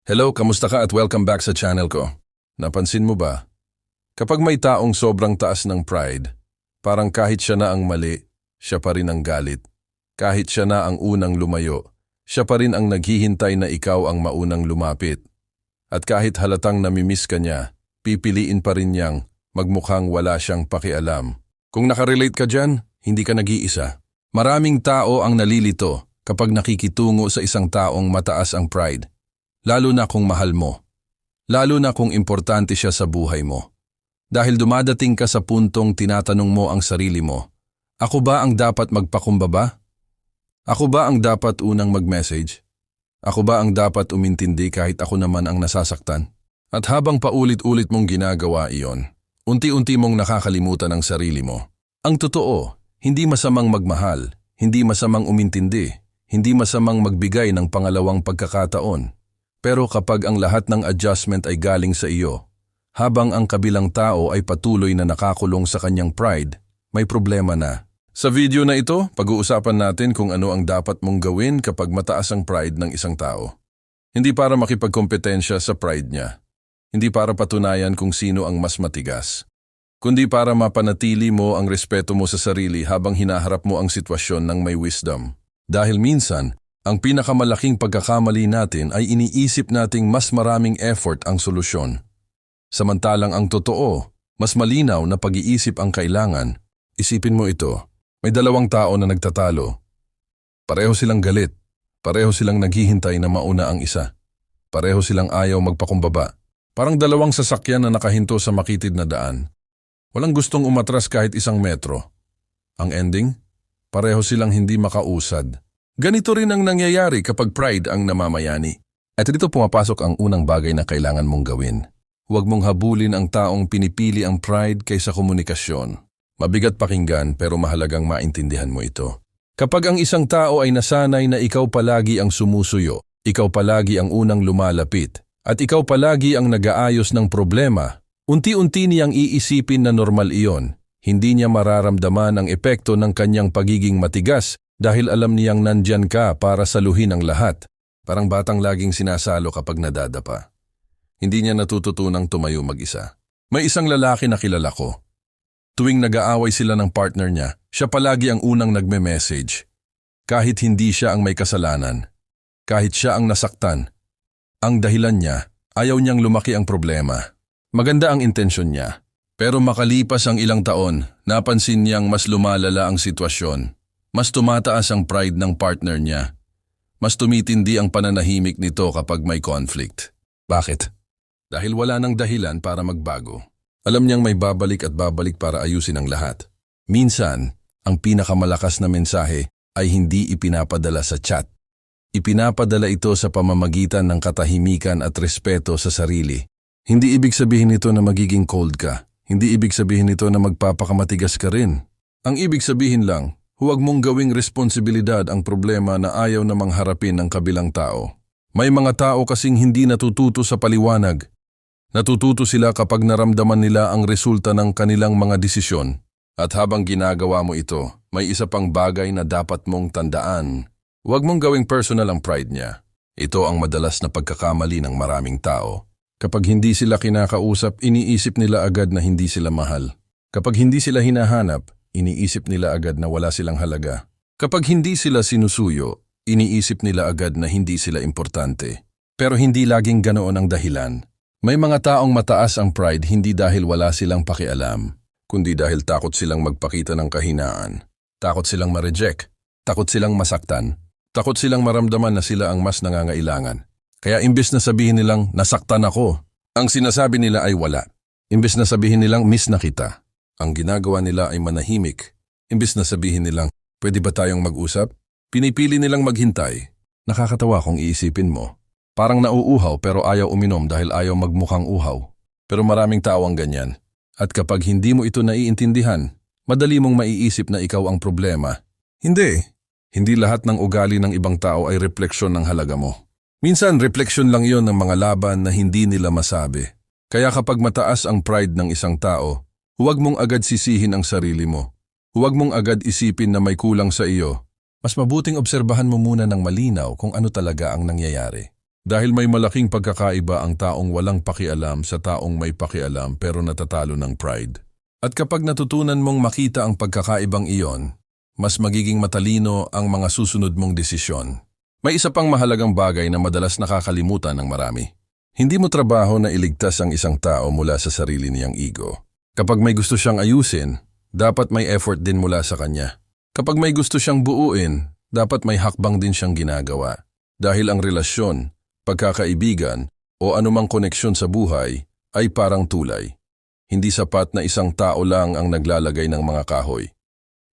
Hello, kamusta ka at welcome back sa channel ko. Napansin mo ba? Kapag may taong sobrang taas ng pride, parang kahit siya na ang mali, siya pa rin ang galit. Kahit siya na ang unang lumayo, siya pa rin ang naghihintay na ikaw ang maunang lumapit. At kahit halatang namimiss ka niya, pipiliin pa rin niyang magmukhang wala siyang pakialam. Kung nakarelate ka dyan, hindi ka nag-iisa. Maraming tao ang nalilito kapag nakikitungo sa isang taong mataas ang pride. Lalo na kung mahal mo. Lalo na kung importante siya sa buhay mo. Dahil dumadating ka sa puntong tinatanong mo ang sarili mo, ako ba ang dapat magpakumbaba? Ako ba ang dapat unang mag-message? Ako ba ang dapat umintindi kahit ako naman ang nasasaktan? At habang paulit-ulit mong ginagawa iyon, unti-unti mong nakakalimutan ang sarili mo. Ang totoo, hindi masamang magmahal, hindi masamang umintindi, hindi masamang magbigay ng pangalawang pagkakataon. Pero kapag ang lahat ng adjustment ay galing sa iyo, habang ang kabilang tao ay patuloy na nakakulong sa kanyang pride, may problema na. Sa video na ito, pag-uusapan natin kung ano ang dapat mong gawin kapag mataas ang pride ng isang tao. Hindi para makipagkompetensya sa pride niya. Hindi para patunayan kung sino ang mas matigas. Kundi para mapanatili mo ang respeto mo sa sarili habang hinaharap mo ang sitwasyon ng may wisdom. Dahil minsan, ang pinakamalaking pagkakamali natin ay iniisip nating mas maraming effort ang solusyon. Samantalang ang totoo, mas malinaw na pag-iisip ang kailangan. Isipin mo ito, may dalawang tao na nagtatalo. Pareho silang galit, pareho silang naghihintay na mauna ang isa. Pareho silang ayaw magpakumbaba. Parang dalawang sasakyan na nakahinto sa makitid na daan. Walang gustong umatras kahit isang metro. Ang ending? Pareho silang hindi makausad. Ganito rin ang nangyayari kapag pride ang namamayani. At dito pumapasok ang unang bagay na kailangan mong gawin. Huwag mong habulin ang taong pinipili ang pride kaysa komunikasyon. Mabigat pakinggan pero mahalagang maintindihan mo ito. Kapag ang isang tao ay nasanay na ikaw palagi ang sumusuyo, ikaw palagi ang unang lumalapit, at ikaw palagi ang nag-aayos ng problema, unti-unti niyang iisipin na normal iyon. Hindi niya mararamdaman ang epekto ng kanyang pagiging matigas dahil alam niyang nandyan ka para saluhin ang lahat. Parang batang laging sinasalo kapag nadadapa. Hindi niya natututunang tumayo mag-isa. May isang lalaki na kilala ko. Tuwing nag-aaway sila ng partner niya, siya palagi ang unang nagme-message. Kahit hindi siya ang may kasalanan. Kahit siya ang nasaktan. Ang dahilan niya, ayaw niyang lumaki ang problema. Maganda ang intensyon niya. Pero makalipas ang ilang taon, napansin niyang mas lumalala ang sitwasyon. Mas tumataas ang pride ng partner niya. Mas tumitindi ang pananahimik nito kapag may conflict. Bakit? Dahil wala nang dahilan para magbago. Alam niyang may babalik at babalik para ayusin ang lahat. Minsan, ang pinakamalakas na mensahe ay hindi ipinapadala sa chat. Ipinapadala ito sa pamamagitan ng katahimikan at respeto sa sarili. Hindi ibig sabihin nito na magiging cold ka. Hindi ibig sabihin nito na magpapakamatigas ka rin. Ang ibig sabihin lang, huwag mong gawing responsibilidad ang problema na ayaw namang harapin ng kabilang tao. May mga tao kasing hindi natututo sa paliwanag. Natututo sila kapag naramdaman nila ang resulta ng kanilang mga desisyon. At habang ginagawa mo ito, may isa pang bagay na dapat mong tandaan. Huwag mong gawing personal ang pride niya. Ito ang madalas na pagkakamali ng maraming tao. Kapag hindi sila kinakausap, iniisip nila agad na hindi sila mahal. Kapag hindi sila hinahanap, iniisip nila agad na wala silang halaga. Kapag hindi sila sinusuyo, iniisip nila agad na hindi sila importante. Pero hindi laging ganoon ang dahilan. May mga taong mataas ang pride hindi dahil wala silang pakialam, kundi dahil takot silang magpakita ng kahinaan. Takot silang ma-reject. Takot silang masaktan. Takot silang maramdaman na sila ang mas nangangailangan. Kaya imbes na sabihin nilang nasaktan ako, ang sinasabi nila ay wala. Imbes na sabihin nilang miss na kita. Ang ginagawa nila ay manahimik. Imbes na sabihin nilang, pwede ba tayong mag-usap? Pinipili nilang maghintay. Nakakatawa kung iisipin mo. Parang nauuhaw pero ayaw uminom dahil ayaw magmukhang uhaw. Pero maraming tao ang ganyan. At kapag hindi mo ito naiintindihan, madali mong maiisip na ikaw ang problema. Hindi. Hindi lahat ng ugali ng ibang tao ay refleksyon ng halaga mo. Minsan refleksyon lang yon ng mga laban na hindi nila masabi. Kaya kapag mataas ang pride ng isang tao, huwag mong agad sisihin ang sarili mo. Huwag mong agad isipin na may kulang sa iyo. Mas mabuting obserbahan mo muna ng malinaw kung ano talaga ang nangyayari. Dahil may malaking pagkakaiba ang taong walang pakialam sa taong may pakialam pero natatalo ng pride. At kapag natutunan mong makita ang pagkakaibang iyon, mas magiging matalino ang mga susunod mong desisyon. May isa pang mahalagang bagay na madalas nakakalimutan ng marami. Hindi mo trabaho na iligtas ang isang tao mula sa sarili niyang ego. Kapag may gusto siyang ayusin, dapat may effort din mula sa kanya. Kapag may gusto siyang buuin, dapat may hakbang din siyang ginagawa. Dahil ang relasyon, pagkakaibigan o anumang koneksyon sa buhay ay parang tulay. Hindi sapat na isang tao lang ang naglalagay ng mga kahoy.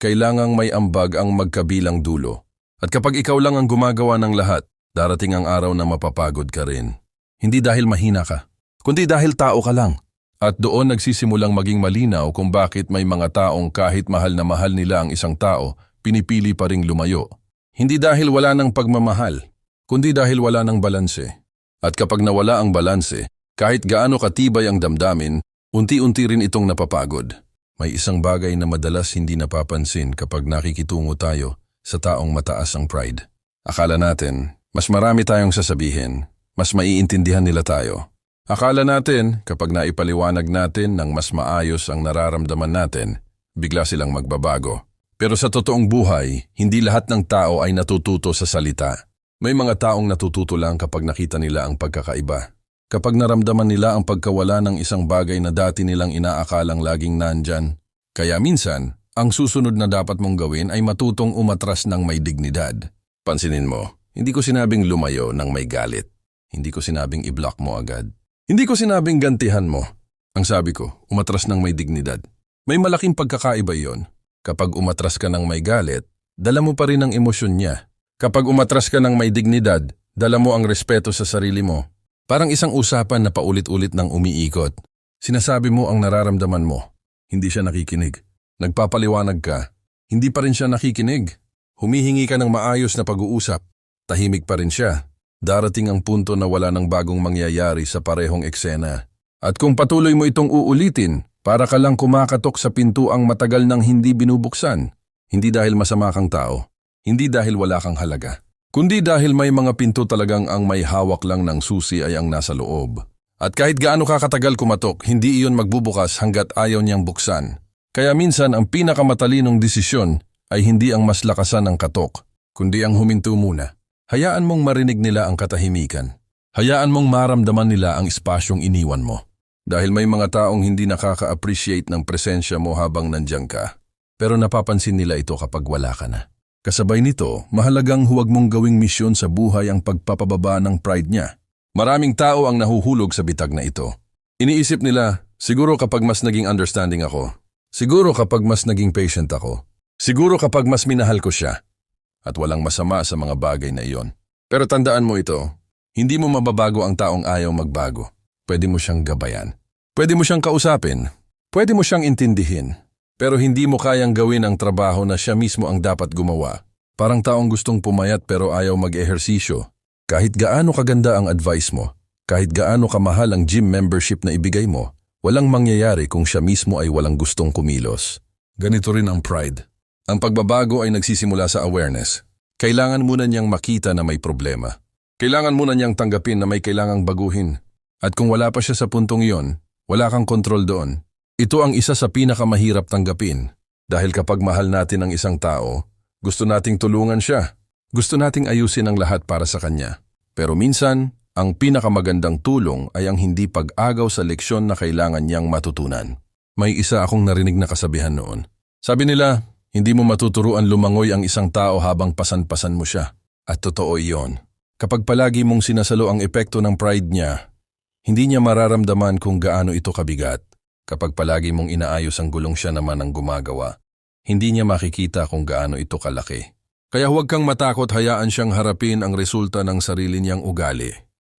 Kailangang may ambag ang magkabilang dulo. At kapag ikaw lang ang gumagawa ng lahat, darating ang araw na mapapagod ka rin. Hindi dahil mahina ka, kundi dahil tao ka lang. At doon nagsisimulang maging malinaw kung bakit may mga taong kahit mahal na mahal nila ang isang tao, pinipili pa ring lumayo. Hindi dahil wala ng pagmamahal, kundi dahil wala ng balanse. At kapag nawala ang balanse, kahit gaano katibay ang damdamin, unti-unti rin itong napapagod. May isang bagay na madalas hindi napapansin kapag nakikitungo tayo sa taong mataas ang pride. Akala natin, mas marami tayong sasabihin, mas maiintindihan nila tayo. Akala natin, kapag naipaliwanag natin ng mas maayos ang nararamdaman natin, bigla silang magbabago. Pero sa totoong buhay, hindi lahat ng tao ay natututo sa salita. May mga taong natututo lang kapag nakita nila ang pagkakaiba. Kapag naramdaman nila ang pagkawala ng isang bagay na dati nilang inaakalang laging nandyan. Kaya minsan, ang susunod na dapat mong gawin ay matutong umatras ng may dignidad. Pansinin mo, hindi ko sinabing lumayo ng may galit. Hindi ko sinabing i-block mo agad. Hindi ko sinabing gantihan mo. Ang sabi ko, umatras ng may dignidad. May malaking pagkakaiba iyon. Kapag umatras ka ng may galit, dala mo pa rin ang emosyon niya. Kapag umatras ka ng may dignidad, dala mo ang respeto sa sarili mo. Parang isang usapan na paulit-ulit ng umiikot. Sinasabi mo ang nararamdaman mo. Hindi siya nakikinig. Nagpapaliwanag ka. Hindi pa rin siya nakikinig. Humihingi ka ng maayos na pag-uusap. Tahimik pa rin siya. Darating ang punto na wala ng bagong mangyayari sa parehong eksena. At kung patuloy mo itong uulitin, para ka lang kumakatok sa pintuang matagal nang hindi binubuksan. Hindi dahil masama kang tao. Hindi dahil wala kang halaga. Kundi dahil may mga pinto talagang ang may hawak lang ng susi ay ang nasa loob. At kahit gaano ka katagal kumatok, hindi iyon magbubukas hanggat ayaw niyang buksan. Kaya minsan ang pinakamatalinong desisyon ay hindi ang mas lakasan ng katok, kundi ang huminto muna. Hayaan mong marinig nila ang katahimikan. Hayaan mong maramdaman nila ang espasyong iniwan mo. Dahil may mga taong hindi nakaka-appreciate ng presensya mo habang nandiyan ka. Pero napapansin nila ito kapag wala ka na. Kasabay nito, mahalagang huwag mong gawing misyon sa buhay ang pagpapababa ng pride niya. Maraming tao ang nahuhulog sa bitag na ito. Iniisip nila, siguro kapag mas naging understanding ako. Siguro kapag mas naging patient ako. Siguro kapag mas minahal ko siya. At walang masama sa mga bagay na iyon. Pero tandaan mo ito, hindi mo mababago ang taong ayaw magbago. Pwede mo siyang gabayan. Pwede mo siyang kausapin. Pwede mo siyang intindihin. Pero hindi mo kayang gawin ang trabaho na siya mismo ang dapat gumawa. Parang taong gustong pumayat pero ayaw mag-ehersisyo. Kahit gaano kaganda ang advice mo, kahit gaano kamahal ang gym membership na ibigay mo, walang mangyayari kung siya mismo ay walang gustong kumilos. Ganito rin ang pride. Ang pagbabago ay nagsisimula sa awareness. Kailangan muna niyang makita na may problema. Kailangan muna niyang tanggapin na may kailangang baguhin. At kung wala pa siya sa puntong iyon, wala kang kontrol doon. Ito ang isa sa pinakamahirap tanggapin. Dahil kapag mahal natin ang isang tao, gusto nating tulungan siya. Gusto nating ayusin ang lahat para sa kanya. Pero minsan, ang pinakamagandang tulong ay ang hindi pag-agaw sa leksyon na kailangan niyang matutunan. May isa akong narinig na kasabihan noon. Sabi nila, hindi mo matuturuan lumangoy ang isang tao habang pasan-pasan mo siya. At totoo iyon. Kapag palagi mong sinasalo ang epekto ng pride niya, hindi niya mararamdaman kung gaano ito kabigat. Kapag palagi mong inaayos ang gulong siya naman ang gumagawa, hindi niya makikita kung gaano ito kalaki. Kaya huwag kang matakot, hayaan siyang harapin ang resulta ng sarili niyang ugali.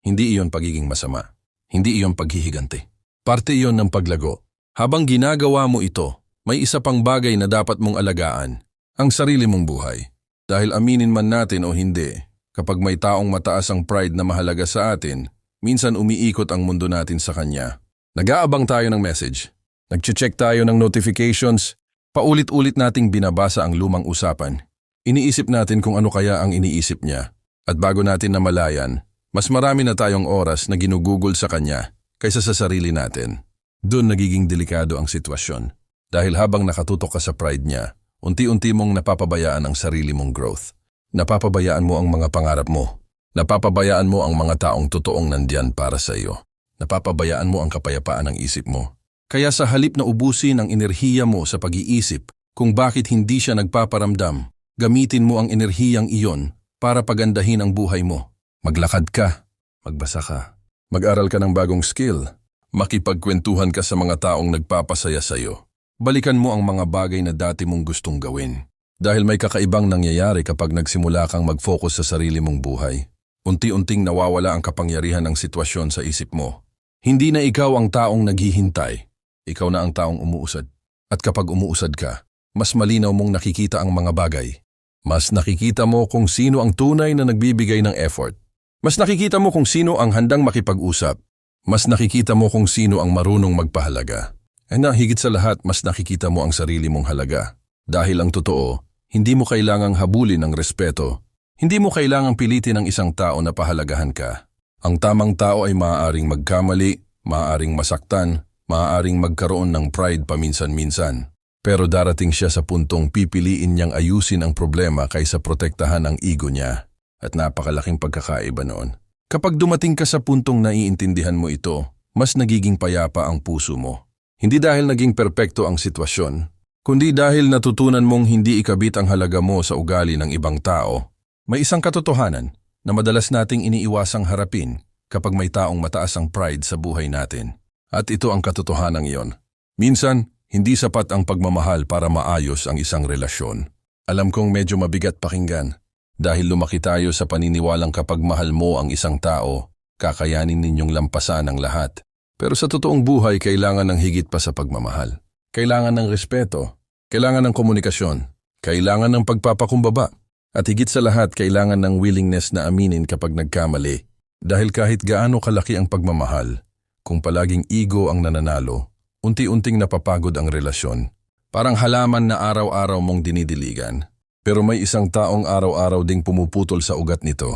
Hindi iyon pagiging masama. Hindi iyon paghihiganti. Parte iyon ng paglago. Habang ginagawa mo ito, may isa pang bagay na dapat mong alagaan, ang sarili mong buhay. Dahil aminin man natin o hindi, kapag may taong mataas ang pride na mahalaga sa atin, minsan umiikot ang mundo natin sa kanya. Nag-aabang tayo ng message. Nag-check tayo ng notifications. Paulit-ulit nating binabasa ang lumang usapan. Iniisip natin kung ano kaya ang iniisip niya. At bago natin namalayan, Mas marami na tayong oras na ginugugol sa kanya kaysa sa sarili natin. Doon nagiging delikado ang sitwasyon. Dahil habang nakatutok ka sa pride niya, unti-unti mong napapabayaan ang sarili mong growth. Napapabayaan mo ang mga pangarap mo. Napapabayaan mo ang mga taong totoong nandiyan para sa iyo. Napapabayaan mo ang kapayapaan ng isip mo. Kaya sa halip na ubusin ang enerhiya mo sa pag-iisip kung bakit hindi siya nagpaparamdam, gamitin mo ang enerhiyang iyon para pagandahin ang buhay mo. Maglakad ka, magbasa ka, mag-aral ka ng bagong skill, makipagkwentuhan ka sa mga taong nagpapasaya sa iyo. Balikan mo ang mga bagay na dati mong gustong gawin. Dahil may kakaibang nangyayari kapag nagsimula kang mag-focus sa sarili mong buhay. Unti-unting nawawala ang kapangyarihan ng sitwasyon sa isip mo. Hindi na ikaw ang taong naghihintay. Ikaw na ang taong umuusad. At kapag umuusad ka, mas malinaw mong nakikita ang mga bagay. Mas nakikita mo kung sino ang tunay na nagbibigay ng effort. Mas nakikita mo kung sino ang handang makipag-usap. Mas nakikita mo kung sino ang marunong magpahalaga. At higit sa lahat, mas nakikita mo ang sarili mong halaga. Dahil ang totoo, hindi mo kailangang habulin ang respeto. Hindi mo kailangang pilitin ang isang tao na pahalagahan ka. Ang tamang tao ay maaaring magkamali, maaaring masaktan, maaaring magkaroon ng pride paminsan-minsan. Pero darating siya sa puntong pipiliin niyang ayusin ang problema kaysa protektahan ang ego niya. At napakalaking pagkakaiba noon. Kapag dumating ka sa puntong naiintindihan mo ito, mas nagiging payapa ang puso mo. Hindi dahil naging perpekto ang sitwasyon, kundi dahil natutunan mong hindi ikabit ang halaga mo sa ugali ng ibang tao. May isang katotohanan na madalas nating iniiwasang harapin kapag may taong mataas ang pride sa buhay natin. At ito ang katotohanan iyon. Minsan, hindi sapat ang pagmamahal para maayos ang isang relasyon. Alam kong medyo mabigat pakinggan dahil lumaki tayo sa paniniwalang kapag mahal mo ang isang tao, kakayanin ninyong lampasan ang lahat. Pero sa totoong buhay, kailangan ng higit pa sa pagmamahal. Kailangan ng respeto, kailangan ng komunikasyon, kailangan ng pagpapakumbaba, at higit sa lahat, kailangan ng willingness na aminin kapag nagkamali. Dahil kahit gaano kalaki ang pagmamahal, kung palaging ego ang nananalo, unti-unting napapagod ang relasyon. Parang halaman na araw-araw mong dinidiligan. Pero may isang taong araw-araw ding pumuputol sa ugat nito.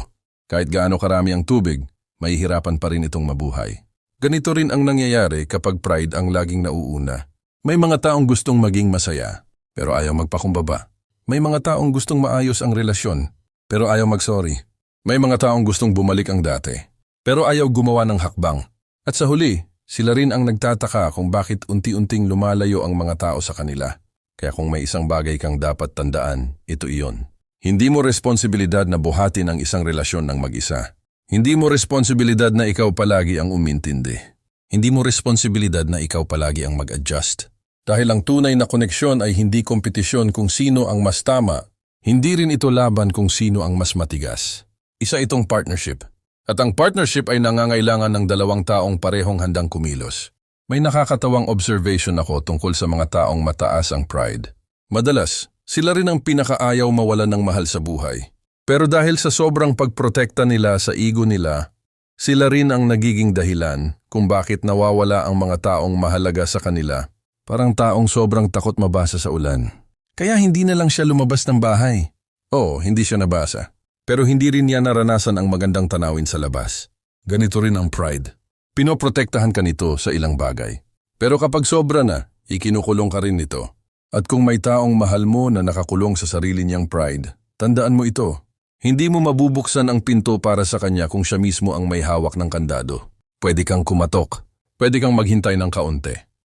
Kahit gaano karami ang tubig, mahihirapan pa rin itong mabuhay. Ganito rin ang nangyayari kapag pride ang laging nauuna. May mga taong gustong maging masaya, pero ayaw magpakumbaba. May mga taong gustong maayos ang relasyon, pero ayaw mag-sorry. May mga taong gustong bumalik ang dati, pero ayaw gumawa ng hakbang. At sa huli, sila rin ang nagtataka kung bakit unti-unting lumalayo ang mga tao sa kanila. Kaya kung may isang bagay kang dapat tandaan, ito iyon. Hindi mo responsibilidad na buhatin ang isang relasyon ng mag-isa. Hindi mo responsibilidad na ikaw palagi ang umintindi. Hindi mo responsibilidad na ikaw palagi ang mag-adjust. Dahil ang tunay na koneksyon ay hindi kompetisyon kung sino ang mas tama, hindi rin ito laban kung sino ang mas matigas. Isa itong partnership. At ang partnership ay nangangailangan ng dalawang taong parehong handang kumilos. May nakakatawang observation ako tungkol sa mga taong mataas ang pride. Madalas, sila rin ang pinakaayaw mawalan ng mahal sa buhay. Pero dahil sa sobrang pagprotekta nila sa ego nila, sila rin ang nagiging dahilan kung bakit nawawala ang mga taong mahalaga sa kanila. Parang taong sobrang takot mabasa sa ulan. Kaya hindi na lang siya lumabas ng bahay. Oo, hindi siya nabasa. Pero hindi rin niya naranasan ang magandang tanawin sa labas. Ganito rin ang pride. Pinoprotektahan ka nito sa ilang bagay. Pero kapag sobra na, ikinukulong ka rin nito. At kung may taong mahal mo na nakakulong sa sarili niyang pride, tandaan mo ito. Hindi mo mabubuksan ang pinto para sa kanya kung siya mismo ang may hawak ng kandado. Pwede kang kumatok. Pwede kang maghintay ng kaunti.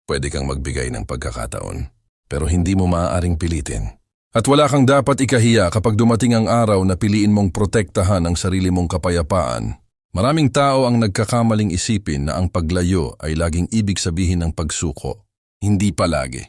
Pwede kang magbigay ng pagkakataon. Pero hindi mo maaaring pilitin. At wala kang dapat ikahiya kapag dumating ang araw na piliin mong protektahan ang sarili mong kapayapaan. Maraming tao ang nagkakamaling isipin na ang paglayo ay laging ibig sabihin ng pagsuko. Hindi palagi.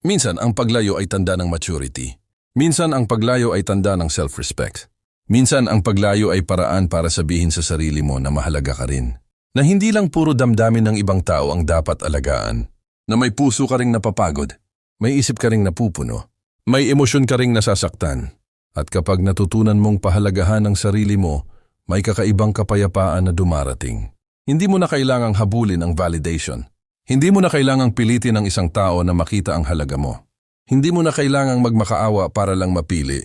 Minsan ang paglayo ay tanda ng maturity. Minsan ang paglayo ay tanda ng self-respect. Minsan ang paglayo ay paraan para sabihin sa sarili mo na mahalaga ka rin. Na hindi lang puro damdamin ng ibang tao ang dapat alagaan. Na may puso ka ring napapagod. May isip ka ring napupuno. May emosyon ka ring nasasaktan. At kapag natutunan mong pahalagahan ang sarili mo, may kakaibang kapayapaan na dumarating. Hindi mo na kailangang habulin ang validation. Hindi mo na kailangang pilitin ang isang tao na makita ang halaga mo. Hindi mo na kailangang magmakaawa para lang mapili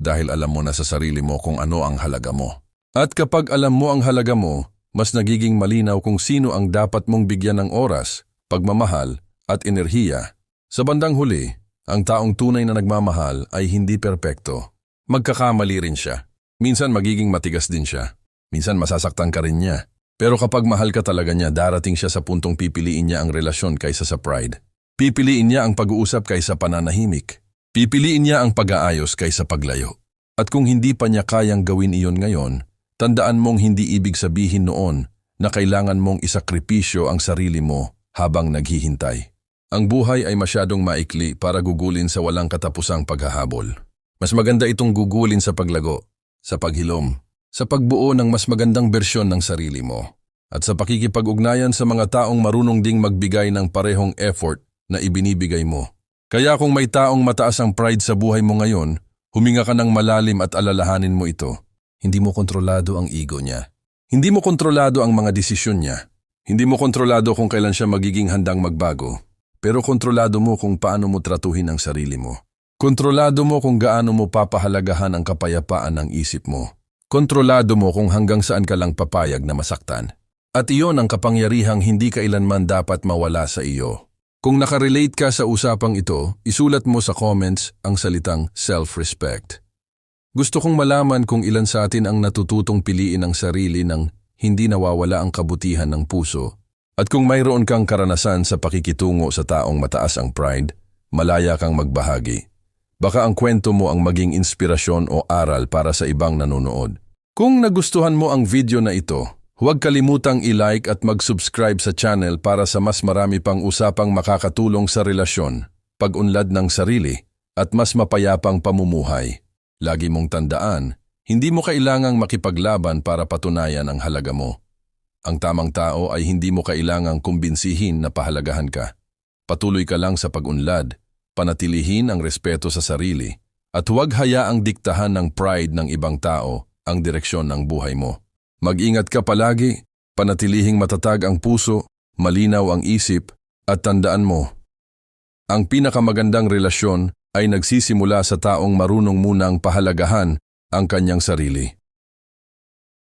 dahil alam mo na sa sarili mo kung ano ang halaga mo. At kapag alam mo ang halaga mo, mas nagiging malinaw kung sino ang dapat mong bigyan ng oras, pagmamahal, at enerhiya. Sa bandang huli, ang taong tunay na nagmamahal ay hindi perpekto. Magkakamali rin siya. Minsan magiging matigas din siya. Minsan masasaktan ka rin niya. Pero kapag mahal ka talaga niya, darating siya sa puntong pipiliin niya ang relasyon kaysa sa pride. Pipiliin niya ang pag-uusap kaysa pananahimik. Pipiliin niya ang pag-aayos kaysa paglayo. At kung hindi pa niya kayang gawin iyon ngayon, tandaan mong hindi ibig sabihin noon na kailangan mong isakripisyo ang sarili mo habang naghihintay. Ang buhay ay masyadong maikli para gugulin sa walang katapusang paghahabol. Mas maganda itong gugulin sa paglago, sa paghilom, sa pagbuo ng mas magandang bersyon ng sarili mo, at sa pakikipag-ugnayan sa mga taong marunong ding magbigay ng parehong effort na ibinibigay mo. Kaya kung may taong mataas ang pride sa buhay mo ngayon, huminga ka ng malalim at alalahanin mo ito. Hindi mo kontrolado ang ego niya. Hindi mo kontrolado ang mga desisyon niya. Hindi mo kontrolado kung kailan siya magiging handang magbago. Pero kontrolado mo kung paano mo tratuhin ang sarili mo. Kontrolado mo kung gaano mo papahalagahan ang kapayapaan ng isip mo. Kontrolado mo kung hanggang saan ka lang papayag na masaktan. At iyon ang kapangyarihang hindi kailanman dapat mawala sa iyo. Kung nakarelate ka sa usapang ito, isulat mo sa comments ang salitang self-respect. Gusto kong malaman kung ilan sa atin ang natututong piliin ang sarili ng hindi nawawala ang kabutihan ng puso. At kung mayroon kang karanasan sa pakikitungo sa taong mataas ang pride, malaya kang magbahagi. Baka ang kwento mo ang maging inspirasyon o aral para sa ibang nanonood. Kung nagustuhan mo ang video na ito, huwag kalimutang i-like at mag-subscribe sa channel para sa mas marami pang usapang makakatulong sa relasyon, pag-unlad ng sarili, at mas mapayapang pamumuhay. Lagi mong tandaan, hindi mo kailangang makipaglaban para patunayan ang halaga mo. Ang tamang tao ay hindi mo kailangang kumbinsihin na pahalagahan ka. Patuloy ka lang sa pag-unlad, panatilihin ang respeto sa sarili, at huwag hayaang diktahan ng pride ng ibang tao ang direksyon ng buhay mo. Mag-ingat ka palagi, panatilihing matatag ang puso, malinaw ang isip, at tandaan mo, ang pinakamagandang relasyon ay nagsisimula sa taong marunong munang pahalagahan ang kanyang sarili.